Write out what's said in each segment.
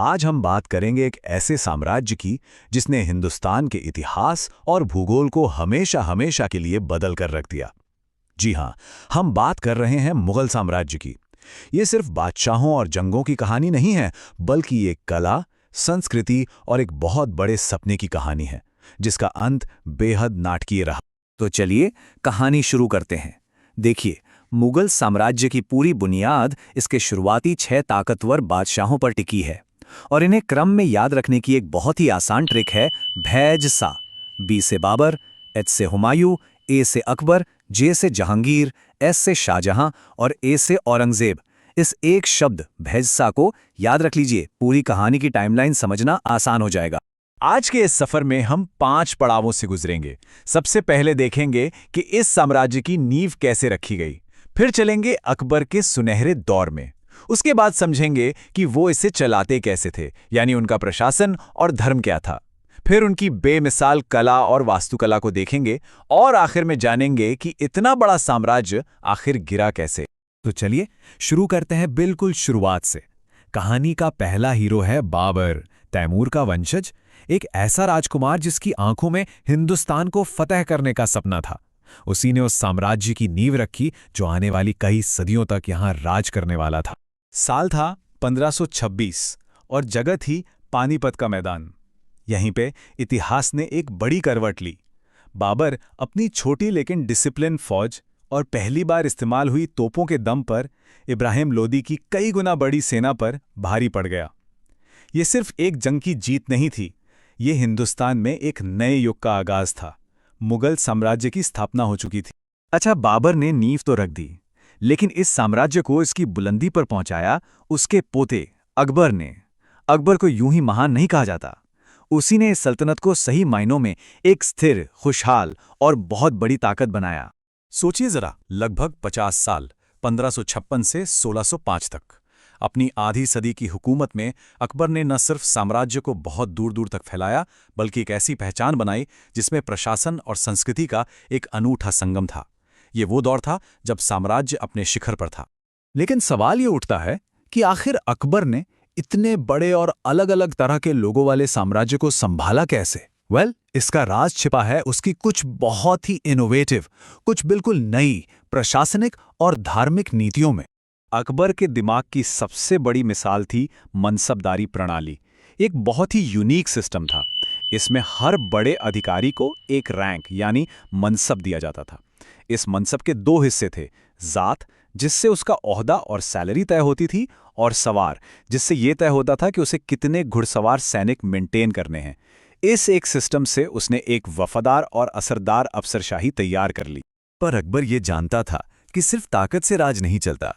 आज हम बात करेंगे एक ऐसे साम्राज्य की जिसने हिंदुस्तान के इतिहास और भूगोल को हमेशा हमेशा के लिए बदल कर रख दिया। जी हाँ, हम बात कर रहे हैं मुगल साम्राज्य की। ये सिर्फ बादशाहों और जंगों की कहानी नहीं है, बल्कि ये कला, संस्कृति और एक बहुत बड़े सपने की कहानी है, जिसका अंत बेहद नाटकीय रहा। तो चलिए कहानी शुरू करते हैं। देखिए, मुगल साम्राज्य की पूरी बुनियाद इसके शुरुआती 6 ताकतवर बादशाहों पर टिकी है, और इन्हें क्रम में याद रखने की एक बहुत ही आसान ट्रिक है भैज सा। बी से बाबर, एच से हुमायूं, ए से अकबर, जे से जहांगीर, एस से शाहजहां और ए से औरंगजेब। इस एक शब्द भैजसा को याद रख लीजिए, पूरी कहानी की टाइमलाइन समझना आसान हो जाएगा। आज के इस सफर में हम 5 पड़ावों से गुजरेंगे। सबसे पहले देखेंगे कि इस साम्राज्य की नींव कैसे रखी गई। फिर चलेंगे अकबर के सुनहरे दौर में। उसके बाद समझेंगे कि वो इसे चलाते कैसे थे, यानी उनका प्रशासन और धर्म क्या था। फिर उनकी बेमिसाल कला और वास्तुकला को देखेंगे और आखिर में जानेंगे कि इतना बड़ा साम्राज्य आखिर गिरा कैसे। तो चलिए शुरू करते हैं बिल्कुल शुरुआत से। कहानी का पहला हीरो है बाबर, तैमूर का वंशज, एक ऐसा राजकुमार जिसकी आंखों में हिंदुस्तान को फतह करने का सपना था। उसी ने उस साम्राज्य की नींव रखी जो आने वाली कई सदियों तक यहां राज करने वाला था। साल था 1526 और जगह थी पानीपत का मैदान। यहीं पे इतिहास ने एक बड़ी करवट ली। बाबर अपनी छोटी लेकिन डिसिप्लिन फौज और पहली बार इस्तेमाल हुई तोपों के दम पर इब्राहिम लोदी की कई गुना बड़ी सेना पर भारी पड़ गया। ये सिर्फ एक जंग की जीत नहीं थी, ये हिंदुस्तान में एक नए युग का आगाज था। मुगल साम्राज्य की स्थापना हो चुकी थी। अच्छा, बाबर ने नींव तो रख दी, लेकिन इस साम्राज्य को इसकी बुलंदी पर पहुंचाया उसके पोते अकबर ने। अकबर को यूं ही महान नहीं कहा जाता। उसी ने इस सल्तनत को सही मायनों में एक स्थिर, खुशहाल और बहुत बड़ी ताकत बनाया। सोचिए जरा, लगभग 50 साल 1556 से 1605 तक अपनी आधी सदी की हुकूमत में अकबर ने न सिर्फ साम्राज्य को बहुत दूर दूर तक फैलाया, बल्कि एक ऐसी पहचान बनाई जिसमें प्रशासन और संस्कृति का एक अनूठा संगम था। ये वो दौर था जब साम्राज्य अपने शिखर पर था। लेकिन सवाल ये उठता है कि आखिर अकबर ने इतने बड़े और अलग अलग तरह के लोगों वाले साम्राज्य को संभाला कैसे? इसका राज छिपा है उसकी कुछ बहुत ही इनोवेटिव, कुछ बिल्कुल नई प्रशासनिक और धार्मिक नीतियों में। अकबर के दिमाग की सबसे बड़ी मिसाल थी मनसबदारी प्रणाली। एक बहुत ही यूनिक सिस्टम था। इसमें हर बड़े अधिकारी को एक रैंक यानी मनसब दिया जाता था। इस मनसब के 2 हिस्से थे, जात जिससे उसका ओहदा और सैलरी तय होती थी, और सवार जिससे यह तय होता था कि उसे कितने घुड़सवार सैनिक मेंटेन करने हैं। इस एक सिस्टम से उसने एक वफादार और असरदार अफसरशाही तैयार कर ली। पर अकबर ये जानता था कि सिर्फ ताकत से राज नहीं चलता।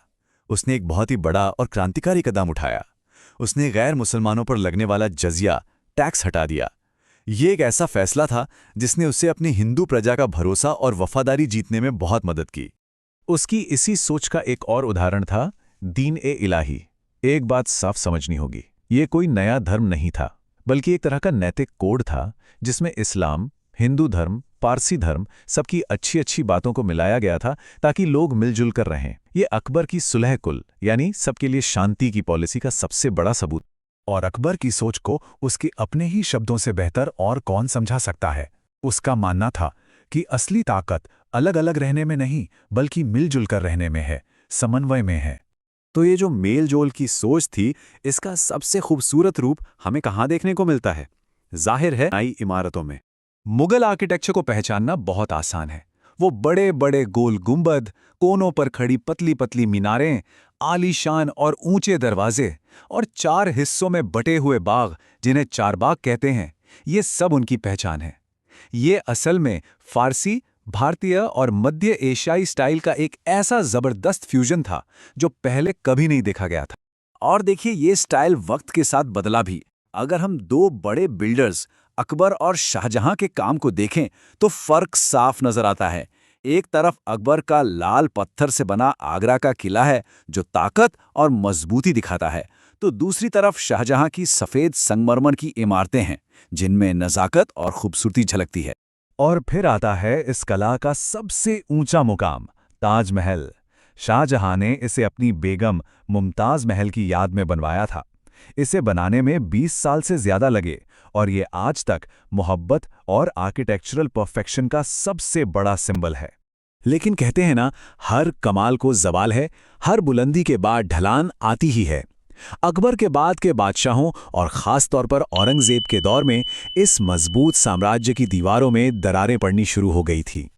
उसने एक बहुत ही बड़ा और क्रांतिकारी कदम उठाया। उसने गैर मुसलमानों पर लगने वाला जजिया टैक्स हटा दिया। ये एक ऐसा फैसला था जिसने उसे अपनी हिंदू प्रजा का भरोसा और वफादारी जीतने में बहुत मदद की। उसकी इसी सोच का एक और उदाहरण था दीन-ए-इलाही। एक बात साफ समझनी होगी, ये कोई नया धर्म नहीं था, बल्कि एक तरह का नैतिक कोड था जिसमें इस्लाम, हिंदू धर्म, पारसी धर्म सबकी अच्छी अच्छी बातों को मिलाया गया था ताकि लोग मिलजुल कर रहें। ये अकबर की सुलह कुल यानी सबके लिए शांति की पॉलिसी का सबसे बड़ा सबूत। और अकबर की सोच को उसके अपने ही शब्दों से बेहतर और कौन समझा सकता है। उसका मानना था कि असली ताकत अलग अलग रहने में नहीं, बल्कि मिलजुल कर रहने में है, समन्वय में है। तो ये जो मेलजोल की सोच थी, इसका सबसे खूबसूरत रूप हमें कहाँ देखने को मिलता है? जाहिर है नई इमारतों में। मुगल आर्किटेक्चर को पहचानना बहुत आसान है। वो बड़े बड़े गोल गुंबद, कोनों पर खड़ी पतली पतली मीनारें, आलीशान और ऊंचे दरवाजे और 4 हिस्सों में बटे हुए बाग जिन्हें चारबाग कहते हैं, ये सब उनकी पहचान है। ये असल में फारसी, भारतीय और मध्य एशियाई स्टाइल का एक ऐसा जबरदस्त फ्यूजन था जो पहले कभी नहीं देखा गया था। और देखिए, ये स्टाइल वक्त के साथ बदला भी। अगर हम 2 बड़े बिल्डर्स अकबर और शाहजहां के काम को देखें तो फर्क साफ नजर आता है। एक तरफ अकबर का लाल पत्थर से बना आगरा का किला है जो ताकत और मजबूती दिखाता है, तो दूसरी तरफ शाहजहां की सफेद संगमरमर की इमारतें हैं जिनमें नजाकत और खूबसूरती झलकती है। और फिर आता है इस कला का सबसे ऊंचा मुकाम, ताजमहल। शाहजहां ने इसे अपनी बेगम मुमताज महल की याद में बनवाया था। इसे बनाने में 20 साल से ज्यादा लगे और ये आज तक मोहब्बत और आर्किटेक्चरल परफेक्शन का सबसे बड़ा सिंबल है। लेकिन कहते हैं ना, हर कमाल को ज़वाल है, हर बुलंदी के बाद ढलान आती ही है। अकबर के बाद के बादशाहों और ख़ास तौर पर औरंगज़ेब के दौर में इस मजबूत साम्राज्य की दीवारों में दरारें पड़नी शुरू हो गई थी।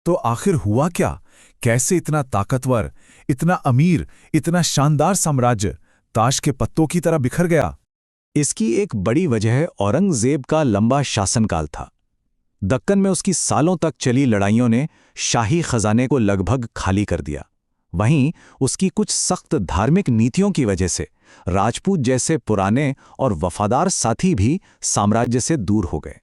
तो आखिर हुआ क्या? कैसे इतना ताकतवर, इतना अमीर, इतना शानदार साम्राज्य ताश के पत्तों की तरह बिखर गया? इसकी एक बड़ी वजह औरंगज़ेब का लंबा शासनकाल था। दक्कन में उसकी सालों तक चली लड़ाइयों ने शाही खजाने को लगभग खाली कर दिया। वहीं उसकी कुछ सख्त धार्मिक नीतियों की वजह से राजपूत जैसे पुराने और वफादार साथी भी साम्राज्य से दूर हो गए।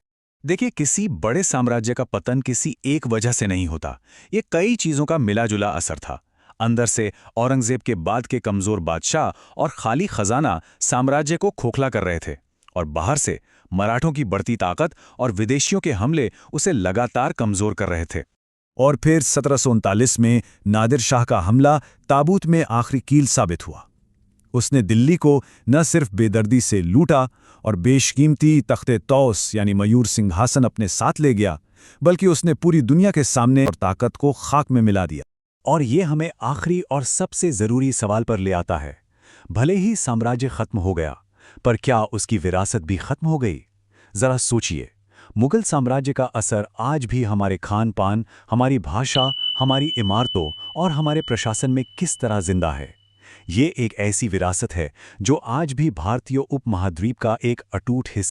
देखिए, किसी बड़े साम्राज्य का पतन किसी एक वजह से नहीं होता। ये कई चीज़ों का मिला-जुला असर था। अंदर से औरंगज़ेब के बाद के कमज़ोर बादशाह और खाली खजाना साम्राज्य को खोखला कर रहे थे, और बाहर से मराठों की बढ़ती ताकत और विदेशियों के हमले उसे लगातार कमज़ोर कर रहे थे। और फिर 1739 में नादिर शाह का हमला ताबूत में आखिरी कील साबित हुआ। उसने दिल्ली को न सिर्फ बेदर्दी से लूटा और बेशकीमती तख्ते तौस यानी मयूर सिंहासन अपने साथ ले गया, बल्कि उसने पूरी दुनिया के सामने और ताकत को खाक में मिला दिया। और ये हमें आखिरी और सबसे ज़रूरी सवाल पर ले आता है। भले ही साम्राज्य खत्म हो गया, पर क्या उसकी विरासत भी खत्म हो गई? ज़रा सोचिए, मुगल साम्राज्य का असर आज भी हमारे खान पान, हमारी भाषा, हमारी इमारतों और हमारे प्रशासन में किस तरह जिंदा है। ये एक ऐसी विरासत है जो आज भी भारतीय उपमहाद्वीप का एक अटूट हिस्सा